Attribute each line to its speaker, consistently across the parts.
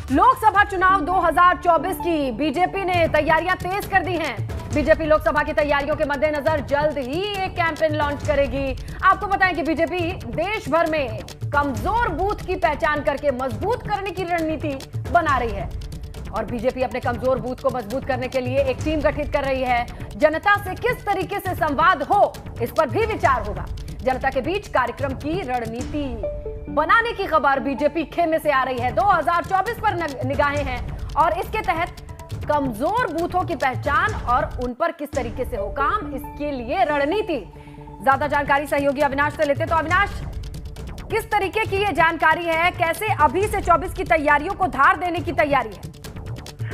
Speaker 1: लोकसभा चुनाव 2024 की बीजेपी ने तैयारियां तेज कर दी हैं। बीजेपी लोकसभा की तैयारियों के मद्देनजर जल्द ही एक कैंपेन लॉन्च करेगी। आपको बताएं कि बीजेपी देश भर में कमजोर बूथ की पहचान करके मजबूत करने की रणनीति बना रही है और बीजेपी अपने कमजोर बूथ को मजबूत करने के लिए एक टीम गठित कर रही है। जनता से किस तरीके से संवाद हो, इस पर भी विचार होगा। जनता के बीच कार्यक्रम की रणनीति बनाने की खबर बीजेपी खेमे से आ रही है। 2024 पर निगाहें हैं और इसके तहत कमजोर बूथों की पहचान और उन पर किस तरीके से हो काम, इसके लिए रणनीति। ज्यादा जानकारी सहयोगी अविनाश से लेते। तो अविनाश, किस तरीके की ये जानकारी है, कैसे अभी से 24 की तैयारियों को धार देने की तैयारी है?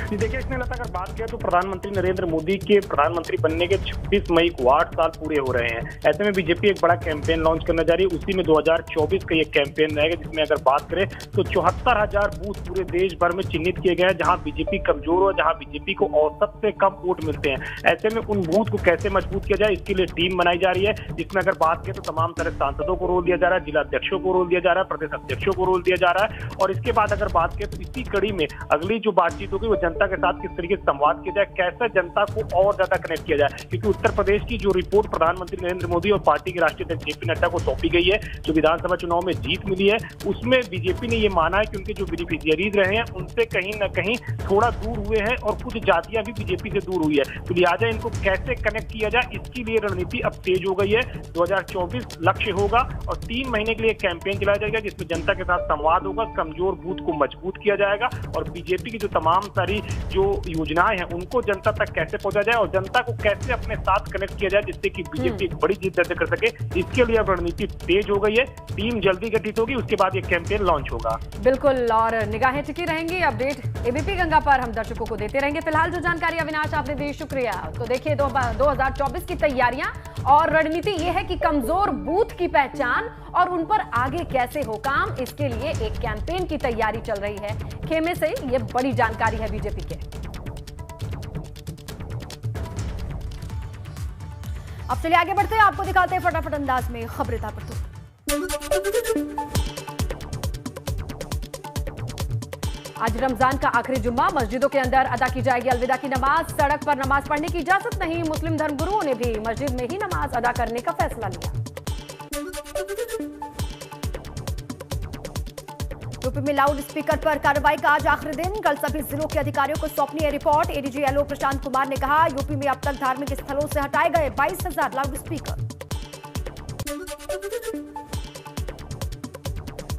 Speaker 2: देखिए, इसमें लता अगर बात करें तो प्रधानमंत्री नरेंद्र मोदी के प्रधानमंत्री बनने के 26 मई को 8 साल पूरे हो रहे हैं। ऐसे में बीजेपी एक बड़ा कैंपेन लॉन्च करने जा रही है। उसी में 2024 का ये कैंपेन रहेगा, जिसमें अगर बात करें तो 74,000 बूथ पूरे देश भर में चिन्हित किए गए हैं जहां बीजेपी कमजोर हो, जहां बीजेपी को औसत से कम वोट मिलते हैं। ऐसे में उन बूथ को कैसे मजबूत किया जाए, इसके लिए टीम बनाई जा रही है, जिसमें अगर बात करें तो तमाम तरह सांसदों को रोल दिया जा रहा है, जिला अध्यक्षों को रोल दिया जा रहा है, प्रदेश अध्यक्षों को रोल दिया जा रहा है। और इसके बाद अगर बात करें तो इसी कड़ी में अगली जो बातचीत होगी वो जनता के साथ किस तरीके संवाद किया जाए, कैसे जनता को और ज्यादा कनेक्ट किया जाए। क्योंकि उत्तर प्रदेश की जो रिपोर्ट प्रधानमंत्री नरेंद्र मोदी और पार्टी के राष्ट्रीय अध्यक्ष जेपी नड्डा को सौंपी गई है, जो विधानसभा चुनाव में जीत मिली है, उसमें बीजेपी ने ये माना है कि उनके जो बेनिफिशियरीज रहे हैं उनसे कहीं ना कहीं थोड़ा दूर हुए हैं और कुछ जातियां भी बीजेपी से दूर हुई है। तो लिहाजा इनको कैसे कनेक्ट किया जाए, इसके लिए रणनीति अब तेज हो गई है। 2024 लक्ष्य होगा और 3 महीने के लिए कैंपेन चलाया जाएगा, जिसमें जनता के साथ संवाद होगा, कमजोर बूथ को मजबूत किया जाएगा और बीजेपी की जो तमाम सारी जो योजनाएं हैं उनको जनता तक कैसे पहुंचा जाए और जनता को कैसे अपने साथ कनेक्ट किया जाए, जिससे कि बीजेपी एक बड़ी जीत दर्ज कर सके। इसके लिए अब रणनीति तेज हो गई है, टीम जल्दी गठित होगी, उसके बाद ये कैंपेन लॉन्च होगा।
Speaker 1: बिल्कुल, और निगाहें टिकी रहेंगी। अपडेट एबीपी गंगा पर हम दर्शकों को देते रहेंगे। फिलहाल जो जानकारी अविनाश आपने दी, शुक्रिया। तो देखिए 2024 की तैयारियां और रणनीति ये है कि कमजोर बूथ की पहचान और उन पर आगे कैसे हो काम, इसके लिए एक कैंपेन की तैयारी चल रही है। खेमे से ये बड़ी जानकारी है बीजेपी के। अब चलिए आगे बढ़ते हैं, आपको दिखाते हैं फटाफट अंदाज में खबरें ताबड़तोड़। आज रमजान का आखिरी जुम्मा, मस्जिदों के अंदर अदा की जाएगी अलविदा की नमाज। सड़क पर नमाज पढ़ने की इजाजत नहीं, मुस्लिम धर्मगुरुओं ने भी मस्जिद में ही नमाज अदा करने का फैसला लिया। यूपी में लाउड स्पीकर पर कार्रवाई का आज आखिरी दिन, कल सभी जिलों के अधिकारियों को सौंपनी है report. ADG LO Prashant Kumar ने कहा, यूपी में अब तक धार्मिक स्थलों से हटाए गए 22,000 लाउड स्पीकर।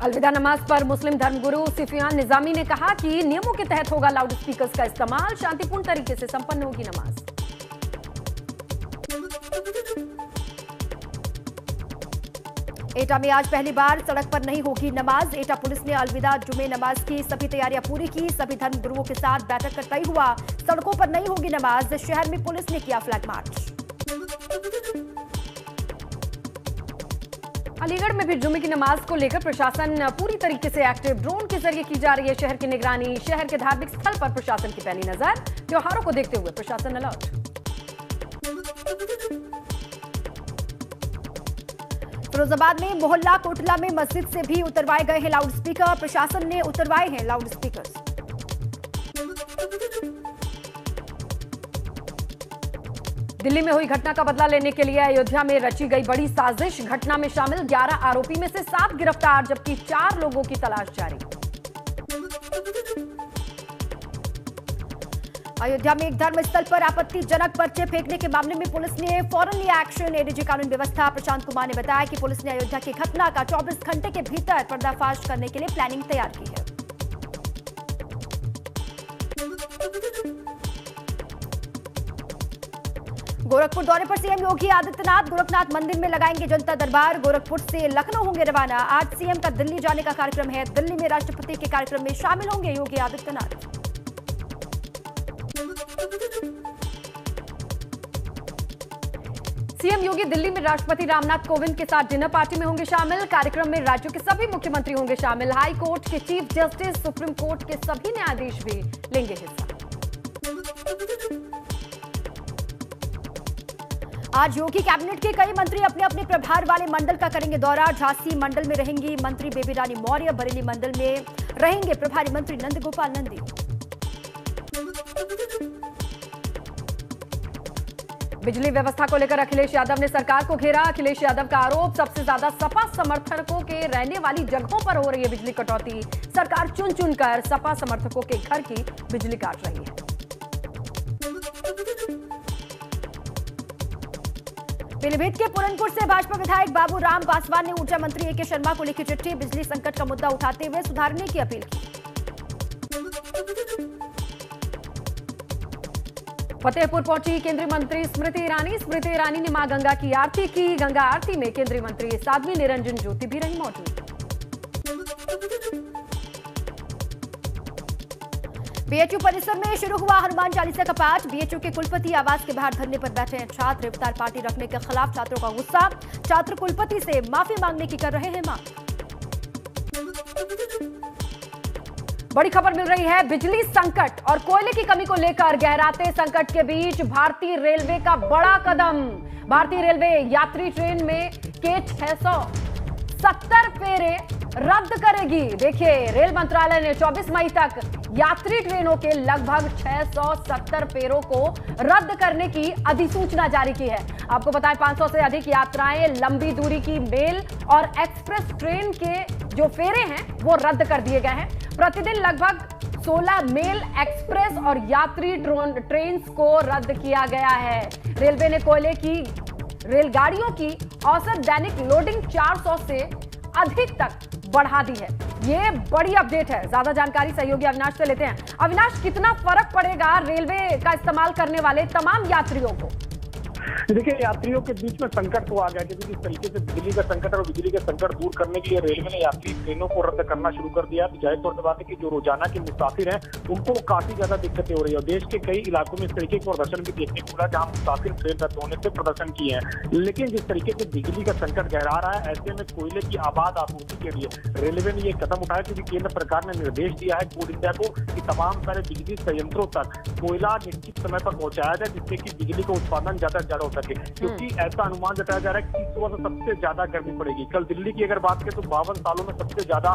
Speaker 1: अलविदा नमाज पर मुस्लिम धर्मगुरु सिफियान निजामी ने कहा कि नियमों के तहत होगा लाउड स्पीकर्स का इस्तेमाल, शांतिपूर्ण तरीके से संपन्न होगी नमाज। एटा में आज पहली बार सड़क पर नहीं होगी नमाज। एटा पुलिस ने अलविदा जुमे नमाज की सभी तैयारियां पूरी की। सभी धर्मगुरुओं के साथ बैठक कर तय हुआ, सड़कों पर नहीं होगी नमाज। शहर में पुलिस ने किया फ्लैग मार्च। अलीगढ़ में भी जुमे की नमाज को लेकर प्रशासन पूरी तरीके से एक्टिव, ड्रोन के जरिए की जा रही है शहर की निगरानी। शहर के धार्मिक स्थल पर प्रशासन की पैनी नजर, त्योहारों को देखते हुए प्रशासन अलर्ट। फिरोजाबाद में मोहल्ला कोटला में मस्जिद से भी उतरवाए गए हैं लाउड स्पीकर। प्रशासन ने उतरवाए हैं लाउड स्पीकर। दिल्ली में हुई घटना का बदला लेने के लिए अयोध्या में रची गई बड़ी साजिश। घटना में शामिल 11 आरोपी में से 7 गिरफ्तार, जबकि 4 लोगों की तलाश जारी। अयोध्या में एक धर्मस्थल पर आपत्तिजनक पर्चे फेंकने के मामले में पुलिस ने फौरन लिया एक्शन। एडीजी कानून व्यवस्था प्रशांत कुमार ने बताया कि पुलिस ने अयोध्या की घटना का 24 घंटे के भीतर पर्दाफाश करने के लिए प्लानिंग तैयार की है। गोरखपुर दौरे पर सीएम योगी आदित्यनाथ गोरखनाथ मंदिर में लगाएंगे जनता दरबार। गोरखपुर से लखनऊ होंगे रवाना। आज सीएम का दिल्ली जाने का कार्यक्रम है। दिल्ली में राष्ट्रपति के कार्यक्रम में शामिल होंगे योगी आदित्यनाथ। सीएम योगी दिल्ली में राष्ट्रपति रामनाथ कोविंद के साथ डिनर पार्टी में होंगे शामिल। कार्यक्रम में राज्यों के सभी मुख्यमंत्री होंगे शामिल। हाई कोर्ट के चीफ जस्टिस, सुप्रीम कोर्ट के सभी न्यायाधीश भी लेंगे हिस्सा। आज योगी कैबिनेट के कई मंत्री अपने अपने प्रभार वाले मंडल का करेंगे दौरा। झांसी मंडल में रहेंगी मंत्री बेबी रानी मौर्य, बरेली मंडल में
Speaker 3: रहेंगे प्रभारी मंत्री नंदगोपाल नंदी।
Speaker 1: बिजली व्यवस्था को लेकर अखिलेश यादव ने सरकार को घेरा। अखिलेश यादव का आरोप, सबसे ज्यादा सपा समर्थकों के रहने वाली जगहों पर हो रही है बिजली कटौती। सरकार चुन चुनकर सपा समर्थकों के घर की बिजली काट रही है।
Speaker 3: पीलीभीत के पूरनपुर से भाजपा विधायक बाबू राम पासवान ने ऊर्जा मंत्री ए के शर्मा को लिखी चिट्ठी, बिजली संकट का मुद्दा उठाते हुए सुधारने की अपील की।
Speaker 1: फतेहपुर पहुंची केंद्रीय मंत्री स्मृति ईरानी। स्मृति ईरानी ने मां गंगा की आरती की। गंगा आरती में केंद्रीय मंत्री साध्वी निरंजन ज्योति भी रही मौजूद।
Speaker 3: बीएचयू परिसर में शुरू हुआ हनुमान चालीसा का पाठ। बीएचयू के कुलपति आवास के बाहर धरने पर बैठे हैं छात्र। इफ्तार पार्टी रखने के खिलाफ छात्रों का गुस्सा। छात्र कुलपति से माफी मांगने की कर रहे हैं मांग।
Speaker 1: बड़ी खबर मिल रही है, बिजली संकट और कोयले की कमी को लेकर गहराते संकट के बीच भारतीय रेलवे का बड़ा कदम। भारतीय रेलवे यात्री ट्रेन में के 670 फेरे रद्द करेगी। देखिए, रेल मंत्रालय ने 24 मई तक यात्री ट्रेनों के लगभग 670 फेरों को रद्द करने की अधिसूचना जारी की है। आपको बताएं, 500 से अधिक यात्राएं लंबी दूरी की मेल और एक्सप्रेस ट्रेन के जो फेरे हैं वो रद्द कर दिए गए हैं। प्रतिदिन लगभग 16 मेल, एक्सप्रेस और यात्री ट्रेन को रद्द किया गया है। रेलवे ने कोयले की रेलगाड़ियों की औसत दैनिक लोडिंग 400 से अधिक तक बढ़ा दी है। ये बड़ी अपडेट है। ज्यादा जानकारी सहयोगी अविनाश से लेते हैं। अविनाश, कितना फर्क पड़ेगा रेलवे का इस्तेमाल करने वाले तमाम यात्रियों को?
Speaker 2: देखिए, यात्रियों के बीच में संकट तो आ गया, क्योंकि जिस तरीके से बिजली का संकट और बिजली के संकट दूर करने के लिए रेलवे ने यात्री ट्रेनों को रद्द करना शुरू कर दिया। जाहिर तौर पर बात है कि जो रोजाना के मुसाफिर हैं उनको काफी ज्यादा दिक्कतें हो रही है। देश के कई इलाकों में इस तरीके के प्रदर्शन भी देखने को मिला जहां मुसाफिर ट्रेन रद्द होने से प्रदर्शन किए हैं। लेकिन जिस तरीके से बिजली का संकट गहरा रहा है, ऐसे में कोयले की आबाद आपूर्ति के लिए रेलवे ने यह कदम उठाया, क्योंकि केंद्र सरकार ने निर्देश दिया है कोल इंडिया को कि तमाम सारे बिजली संयंत्रों तक कोयला निश्चित समय पर पहुंचाया जाए, जिससे कि बिजली का उत्पादन ज्यादा हो सके। क्योंकि ऐसा अनुमान जताया जा रहा है कि इस वर्ष सबसे ज्यादा गर्मी पड़ेगी। कल दिल्ली की अगर बात करें तो 52 सालों में सबसे ज्यादा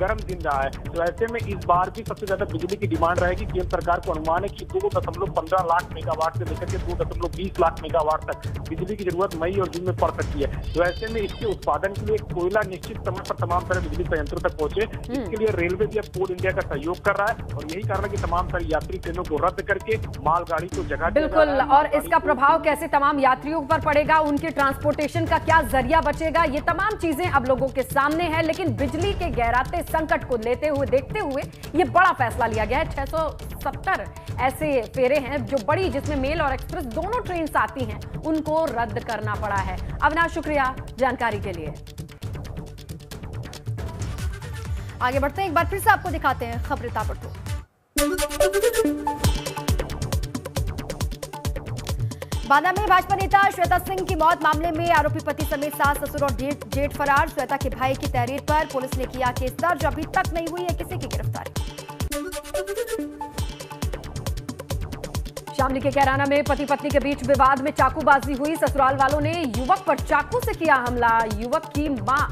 Speaker 2: गर्म दिन रहा है। तो ऐसे में इस बार भी सबसे ज्यादा बिजली की डिमांड रहेगी। केंद्र सरकार को अनुमान है कि 2.15 लाख मेगावाट से लेकर के 2.20 लाख मेगावाट तक बिजली की जरूरत मई और जून में पड़ सकती है। तो ऐसे में इसके उत्पादन के लिए कोयला निश्चित समय पर तमाम सारे बिजली संयंत्रों तक पहुंचे। इसके लिए रेलवे भी अब कोल इंडिया का सहयोग कर रहा है और यही कारण है कि तमाम सारी यात्री ट्रेनों को रद्द करके मालगाड़ी को जगह
Speaker 1: बिल्कुल। और इसका प्रभाव कैसे तमाम यात्रियों पर पड़ेगा, उनके ट्रांसपोर्टेशन का क्या जरिया बचेगा, ये तमाम चीजें अब लोगों के सामने है। लेकिन बिजली के गहराते संकट को देखते हुए ये बड़ा फैसला लिया गया है। 670 ऐसे फेरे हैं जो बड़ी, जिसमें मेल और एक्सप्रेस दोनों ट्रेन आती हैं, उनको रद्द करना पड़ा है। अविनाश, शुक्रिया जानकारी के लिए।
Speaker 3: आगे बढ़ते हैं, एक बार फिर से आपको दिखाते हैं खबरें ताबड़तोड़। बांदा में भाजपा नेता श्वेता सिंह की मौत मामले में आरोपी पति समेत सास, ससुर और जेठ फरार। श्वेता के भाई की तहरीर पर पुलिस ने किया केस दर्ज। अभी तक नहीं हुई है किसी की गिरफ्तारी।
Speaker 1: शामली के कैराना में पति पत्नी के बीच विवाद में चाकूबाजी हुई। ससुराल वालों ने युवक पर चाकू से किया हमला। युवक की मां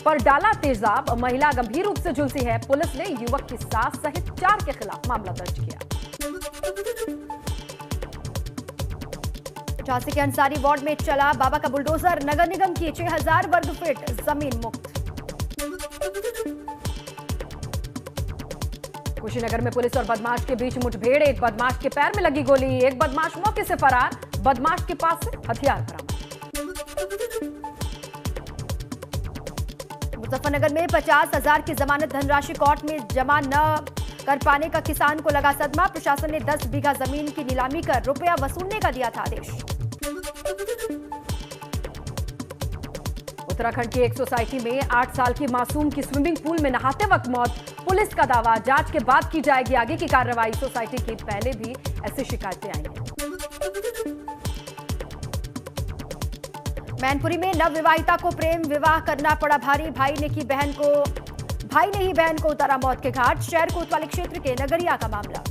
Speaker 1: पर डाला तेजाब। महिला गंभीर रूप से झुलसी है। पुलिस ने युवक की सास सहित 4 के खिलाफ मामला दर्ज किया।
Speaker 3: झांसी के अंसारी वार्ड में चला बाबा का बुलडोजर। नगर निगम की 6000 वर्ग फीट जमीन मुक्त।
Speaker 1: कुशीनगर में पुलिस और बदमाश के बीच मुठभेड़। एक बदमाश के पैर में लगी गोली। एक बदमाश मौके से फरार। बदमाश के पास से हथियार बरामद।
Speaker 3: मुजफ्फरनगर में 50,000 की जमानत धनराशि कोर्ट में जमा न कर पाने का किसान को लगा सदमा। प्रशासन ने 10 बीघा जमीन की नीलामी कर रुपया वसूलने का दिया था आदेश।
Speaker 1: उत्तराखंड की एक सोसाइटी में 8 साल की मासूम की स्विमिंग पूल में नहाते वक्त मौत। पुलिस का दावा, जांच के बाद की जाएगी आगे की कार्रवाई। सोसाइटी की पहले भी ऐसी शिकायतें आई हैं।
Speaker 3: मैनपुरी में नवविवाहिता को प्रेम विवाह करना पड़ा भारी। भाई ने ही बहन को उतारा मौत के घाट। शहर कोतवाली क्षेत्र के नगरिया का मामला।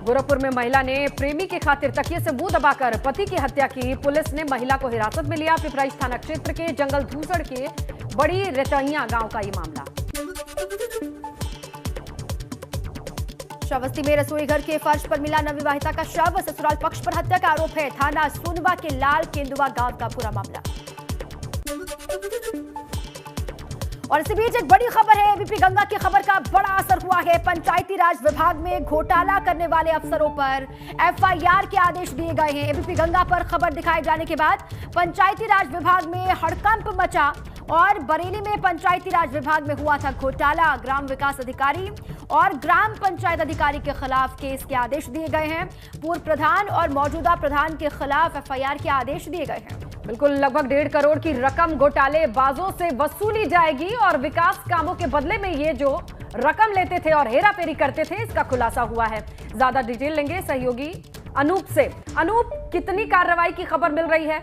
Speaker 1: गोरखपुर में महिला ने प्रेमी की खातिर तकिए से मुंह दबाकर पति की हत्या की। पुलिस ने महिला को हिरासत में लिया। पिपराइच थाना क्षेत्र के जंगल धूसड़ के बड़ी रेतैया गांव का ये मामला।
Speaker 3: श्रावस्ती में रसोई घर के फर्श पर मिला नवविवाहिता का शव। ससुराल पक्ष पर हत्या का आरोप है। थाना सोनवा के लाल केंदुआ गांव का पूरा मामला। और इसी बीच एक बड़ी खबर है। एबीपी गंगा की खबर का बड़ा असर हुआ है। पंचायती राज विभाग में घोटाला करने वाले अफसरों पर एफआईआर के आदेश दिए गए हैं। एबीपी गंगा पर खबर दिखाए जाने के बाद पंचायती राज विभाग में हड़कंप मचा और बरेली में पंचायती राज विभाग में हुआ था घोटाला। ग्राम विकास अधिकारी और ग्राम पंचायत अधिकारी के खिलाफ केस के आदेश दिए गए हैं। पूर्व प्रधान और मौजूदा प्रधान के खिलाफ एफआईआर के आदेश दिए गए हैं।
Speaker 1: बिल्कुल, लगभग 1.5 करोड़ की रकम घोटालेबाजों से वसूली जाएगी और विकास कामों के बदले में ये जो रकम लेते थे और हेराफेरी करते थे, इसका खुलासा हुआ है। ज्यादा डिटेल लेंगे सहयोगी अनूप से। अनूप, कितनी कार्रवाई की खबर मिल रही है?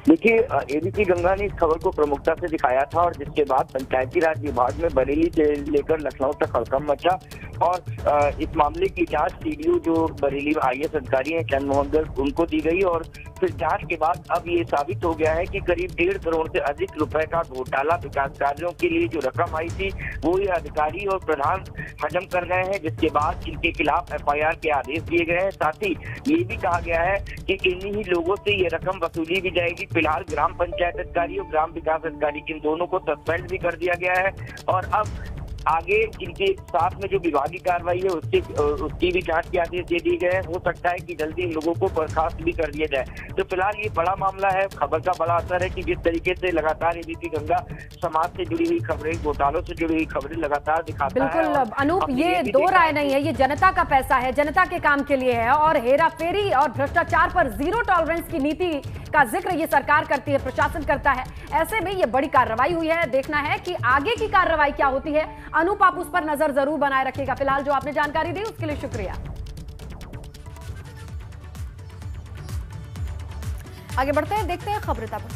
Speaker 4: देखिए, एबीपी गंगा ने इस खबर को प्रमुखता से दिखाया था और जिसके बाद पंचायती राज विभाग में बरेली से लेकर लखनऊ तक हड़कंप मचा और इस मामले की जांच सीडीओ जो बरेली आईएएस अधिकारी हैं चंद मोहन गर्ग उनको दी गई और फिर जांच के बाद अब ये साबित हो गया है कि करीब 1.5 करोड़ से अधिक रुपए का घोटाला विकास कार्यों के लिए जो रकम आई थी वो ये अधिकारी और प्रधान हजम कर गए हैं, जिसके बाद इनके खिलाफ एफआईआर के आदेश दिए गए हैं। साथ ही ये भी कहा गया है कि इन्हीं ही लोगों से ये रकम वसूली भी जाएगी। फिलहाल ग्राम पंचायत अधिकारी और ग्राम विकास अधिकारी इन दोनों को सस्पेंड भी कर दिया गया है और अब आगे इनके साथ में जो विभागीय कार्रवाई है उसकी भी जांच के आदेश दे दिए गए हैं। हो सकता है कि जल्दी इन लोगों को बर्खास्त भी कर दिया जाए। तो फिलहाल ये बड़ा मामला है। खबर का बड़ा असर है कि जिस तरीके से लगातार एबीपी गंगा समाज से जुड़ी हुई खबरें, घोटालों से जुड़ी हुई खबरें लगातार दिखाता है।
Speaker 1: बिल्कुल अनूप, ये दो राय नहीं है, ये जनता का पैसा है, जनता के काम के लिए है और हेराफेरी और भ्रष्टाचार पर जीरो टॉलरेंस की नीति का जिक्र ये सरकार करती है, प्रशासन करता है। ऐसे में ये बड़ी कार्रवाई हुई है। देखना है कि आगे की कार्रवाई क्या होती है। अनूप, आप उस पर नजर जरूर बनाए रखिएगा। फिलहाल जो आपने जानकारी दी उसके लिए शुक्रिया।
Speaker 3: आगे बढ़ते हैं, देखते हैं खबरें तब।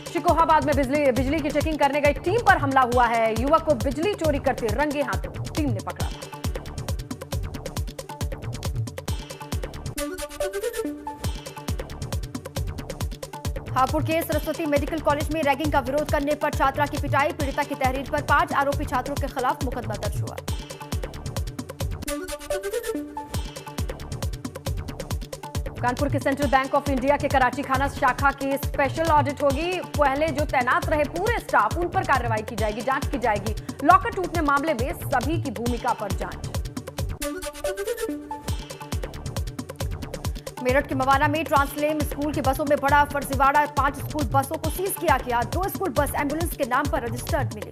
Speaker 1: शिकोहाबाद में बिजली की चेकिंग करने गई टीम पर हमला हुआ है। युवक को बिजली चोरी करते रंगे हाथों टीम ने पकड़ा था।
Speaker 3: हापुड़ के सरस्वती मेडिकल कॉलेज में रैगिंग का विरोध करने पर छात्रा की पिटाई। पीड़िता की तहरीर पर 5 आरोपी छात्रों के खिलाफ मुकदमा दर्ज हुआ।
Speaker 1: कानपुर के सेंट्रल बैंक ऑफ इंडिया के कराची खाना शाखा की स्पेशल ऑडिट होगी। पहले जो तैनात रहे पूरे स्टाफ, उन पर कार्रवाई की जाएगी, जांच की जाएगी। लॉकर टूटने मामले में सभी की भूमिका पर जांच।
Speaker 3: मेरठ के मवाना में ट्रांसलेम स्कूल की बसों में बड़ा फर्जीवाड़ा। 5 स्कूल बसों को सीज किया गया। 2 स्कूल बस एम्बुलेंस के नाम पर रजिस्टर्ड मिली।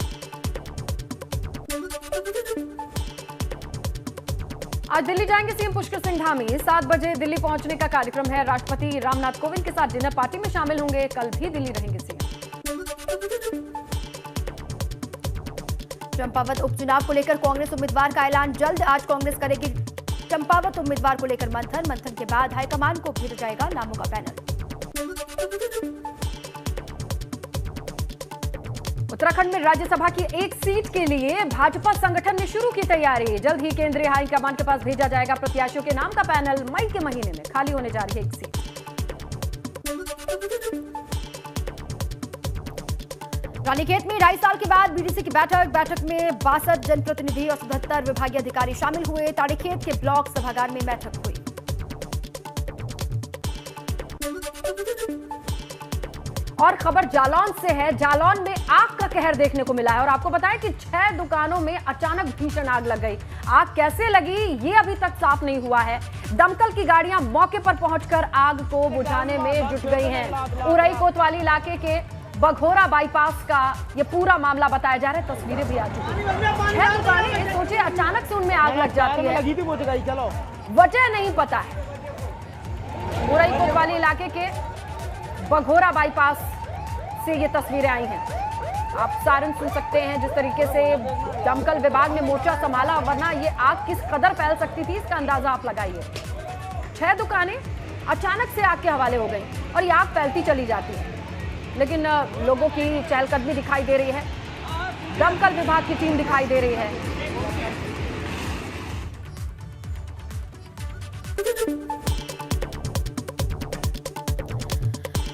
Speaker 1: आज दिल्ली जाएंगे सीएम पुष्कर सिंह धामी। 7 बजे दिल्ली पहुंचने का कार्यक्रम है। राष्ट्रपति रामनाथ कोविंद के साथ डिनर पार्टी में शामिल होंगे। कल भी दिल्ली रहेंगे सीएम।
Speaker 3: चंपावत उपचुनाव को लेकर कांग्रेस उम्मीदवार का ऐलान जल्द। आज कांग्रेस करेगी चंपावत उम्मीदवार को लेकर मंथन के बाद हाईकमान को भेजा जाएगा नामों का पैनल।
Speaker 1: उत्तराखंड में राज्यसभा की एक सीट के लिए भाजपा संगठन ने शुरू की तैयारी। जल्द ही केंद्रीय हाईकमान के पास भेजा जाएगा प्रत्याशियों के नाम का पैनल। मई के महीने में खाली होने जा रही है एक सीट।
Speaker 3: रानीखेत में 2.5 साल के बाद बीडीसी की बैठक में 62 जनप्रतिनिधि और 77 विभागीय अधिकारी शामिल हुए। ताड़ीखेत के ब्लॉक सभागार में बैठक हुई।
Speaker 1: और खबर जालौन से है। जालौन में आग का कहर देखने को मिला है और आपको बताएं कि 6 दुकानों में अचानक भीषण आग लग गई। आग कैसे लगी ये अभी तक साफ नहीं हुआ है। दमकल की गाड़ियां मौके पर पहुंचकर आग को बुझाने में जुट गई हैं। उरई कोतवाली इलाके के बघोरा बाईपास का ये पूरा मामला बताया जा रहा है। तस्वीरें भी आ चुकी हैं। 6 दुकानें, सोचिए अचानक से उनमें आग लग जाती है, वजह नहीं पता है। उरई कोतवाली इलाके के बघोरा बाईपास से ये तस्वीरें आई हैं। आप सारन सुन सकते हैं जिस तरीके से दमकल विभाग ने मोर्चा संभाला, वरना ये आग किस कदर फैल सकती थी इसका अंदाजा आप लगाइए। 6 दुकानें अचानक से आग के हवाले हो गई और ये आग फैलती चली जाती है, लेकिन लोगों की चहलकदमी दिखाई दे रही है। दमकल विभाग की टीम दिखाई दे रही है।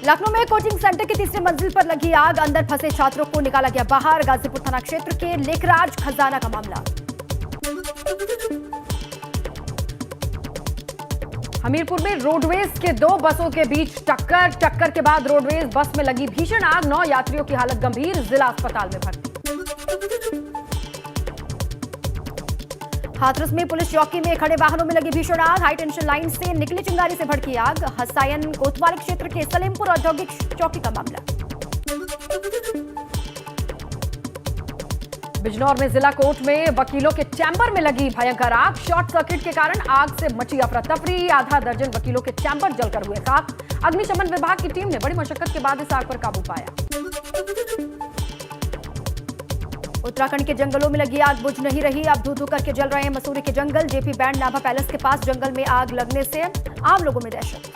Speaker 3: लखनऊ में कोचिंग सेंटर की तीसरी मंजिल पर लगी आग, अंदर फंसे छात्रों को निकाला गया बाहर। गाजीपुर थाना क्षेत्र के लेखराज खजाना का मामला।
Speaker 1: हमीरपुर में रोडवेज के 2 बसों के बीच टक्कर के बाद रोडवेज बस में लगी भीषण आग, 9 यात्रियों की हालत गंभीर, जिला अस्पताल में भर्ती।
Speaker 3: हाथरस में पुलिस चौकी में खड़े वाहनों में लगी भीषण आग, हाई टेंशन लाइन से निकली चिंगारी से भड़की आग। हसायन कोतवाली क्षेत्र के सलेमपुर औद्योगिक चौकी का मामला।
Speaker 1: बिजनौर में जिला कोर्ट में वकीलों के चैम्बर में लगी भयंकर आग, शॉर्ट सर्किट के कारण आग से मची अफरा तफरी, आधा दर्जन वकीलों के चैम्बर जलकर हुए खाक। अग्निशमन विभाग की टीम ने बड़ी मशक्कत के बाद इस आग पर काबू पाया।
Speaker 3: उत्तराखंड के जंगलों में लगी आग बुझ नहीं रही, अब धू धू करके जल रहे हैं मसूरी के जंगल। जेपी बैंड नाभा पैलेस के पास जंगल में आग लगने से आम लोगों में दहशत।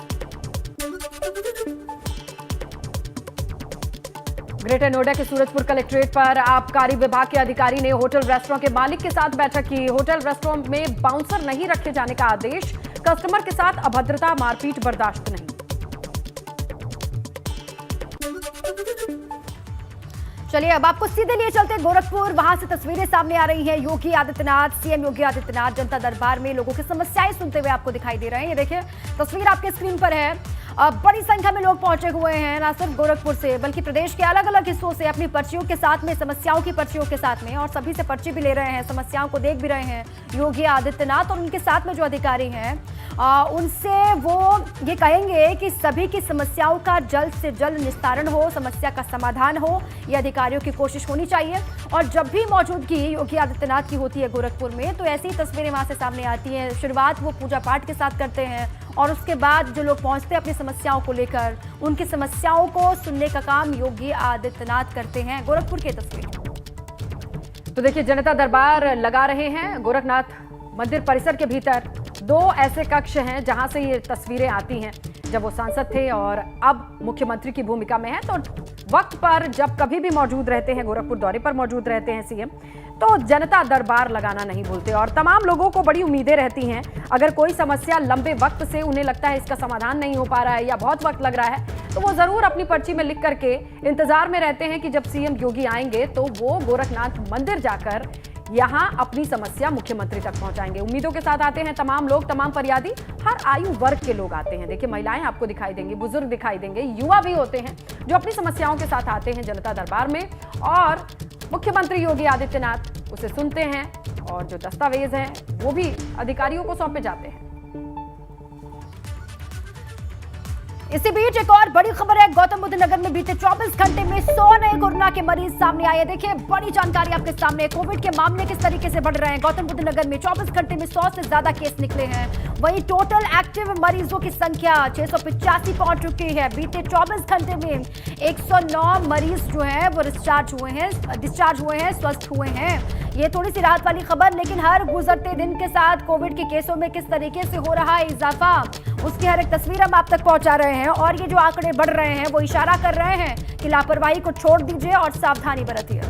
Speaker 1: ग्रेटर नोएडा के सूरजपुर कलेक्ट्रेट पर आबकारी विभाग के अधिकारी ने होटल रेस्टोरेंट के मालिक के साथ बैठक की। होटल रेस्टोरेंट में बाउंसर नहीं रखे जाने का आदेश, कस्टमर के साथ अभद्रता मारपीट बर्दाश्त नहीं।
Speaker 3: चलिए अब आपको सीधे लिए चलते गोरखपुर, वहां से तस्वीरें सामने आ रही हैं। योगी आदित्यनाथ, सीएम योगी आदित्यनाथ जनता दरबार में लोगों की समस्याएं सुनते हुए आपको दिखाई दे रहे हैं। ये देखिए तस्वीर आपके स्क्रीन पर है। बड़ी संख्या में लोग पहुंचे हुए हैं, ना सिर्फ गोरखपुर से बल्कि प्रदेश के अलग अलग हिस्सों से, अपनी पर्चियों के साथ में, समस्याओं की पर्चियों के साथ में, और सभी से पर्ची भी ले रहे हैं, समस्याओं को देख भी रहे हैं योगी आदित्यनाथ। और उनके साथ में जो अधिकारी हैं उनसे वो ये कहेंगे कि सभी की समस्याओं का जल्द से जल्द निस्तारण हो, समस्या का समाधान हो, ये अधिकारियों की कोशिश होनी चाहिए। और जब भी मौजूदगी योगी आदित्यनाथ की होती है गोरखपुर में, तो ऐसी तस्वीरें वहां से सामने आती हैं। शुरुआत वो पूजा पाठ के साथ करते हैं और उसके बाद जो लोग पहुंचते हैं अपनी समस्याओं को लेकर, उनकी समस्याओं को सुनने का काम योगी आदित्यनाथ करते हैं। गोरखपुर की तस्वीर
Speaker 1: तो देखिए, जनता दरबार लगा रहे हैं गोरखनाथ मंदिर परिसर के भीतर। 2 ऐसे कक्ष हैं जहां से ये तस्वीरें आती हैं जब वो सांसद थे और अब मुख्यमंत्री की भूमिका में हैं। तो वक्त पर जब कभी भी मौजूद रहते हैं, गोरखपुर दौरे पर मौजूद रहते हैं सीएम, तो जनता दरबार लगाना नहीं भूलते। और तमाम लोगों को बड़ी उम्मीदें रहती हैं। अगर कोई समस्या लंबे वक्त से उन्हें लगता है इसका समाधान नहीं हो पा रहा है या बहुत वक्त लग रहा है, तो वो जरूर अपनी पर्ची में लिख करके इंतजार में रहते हैं कि जब सीएम योगी आएंगे तो वो गोरखनाथ मंदिर जाकर यहां अपनी समस्या मुख्यमंत्री तक पहुंचाएंगे। उम्मीदों के साथ आते हैं तमाम लोग, तमाम फरियादी, हर आयु वर्ग के लोग आते हैं। देखिए, महिलाएं आपको दिखाई देंगी, बुजुर्ग दिखाई देंगे, युवा भी होते हैं जो अपनी समस्याओं के साथ आते हैं जनता दरबार में और मुख्यमंत्री योगी आदित्यनाथ उसे सुनते हैं और जो दस्तावेज हैं वो भी अधिकारियों को सौंपे जाते हैं।
Speaker 3: इसी बीच एक और बड़ी खबर है। गौतम बुद्ध नगर में बीते 24 घंटे में 100 नए कोरोना के मरीज सामने आए। देखिए, बड़ी जानकारी आपके सामने। कोविड के मामले किस तरीके से बढ़ रहे हैं। गौतम बुद्ध नगर में 24 घंटे में 100 से ज्यादा केस निकले हैं। वहीं टोटल एक्टिव मरीजों की संख्या 685 पहुंच चुकी है। बीते 24 घंटे में 109 मरीज जो है वो डिस्चार्ज हुए हैं, स्वस्थ हुए हैं। ये थोड़ी सी राहत वाली खबर, लेकिन हर गुजरते दिन के साथ कोविड के केसों में किस तरीके से हो रहा है इजाफा, उसकी हर एक तस्वीर हम आप तक पहुंचा रहे हैं। और ये जो आंकड़े बढ़ रहे हैं वो इशारा कर रहे हैं कि लापरवाही को छोड़ दीजिए और सावधानी बरतिए।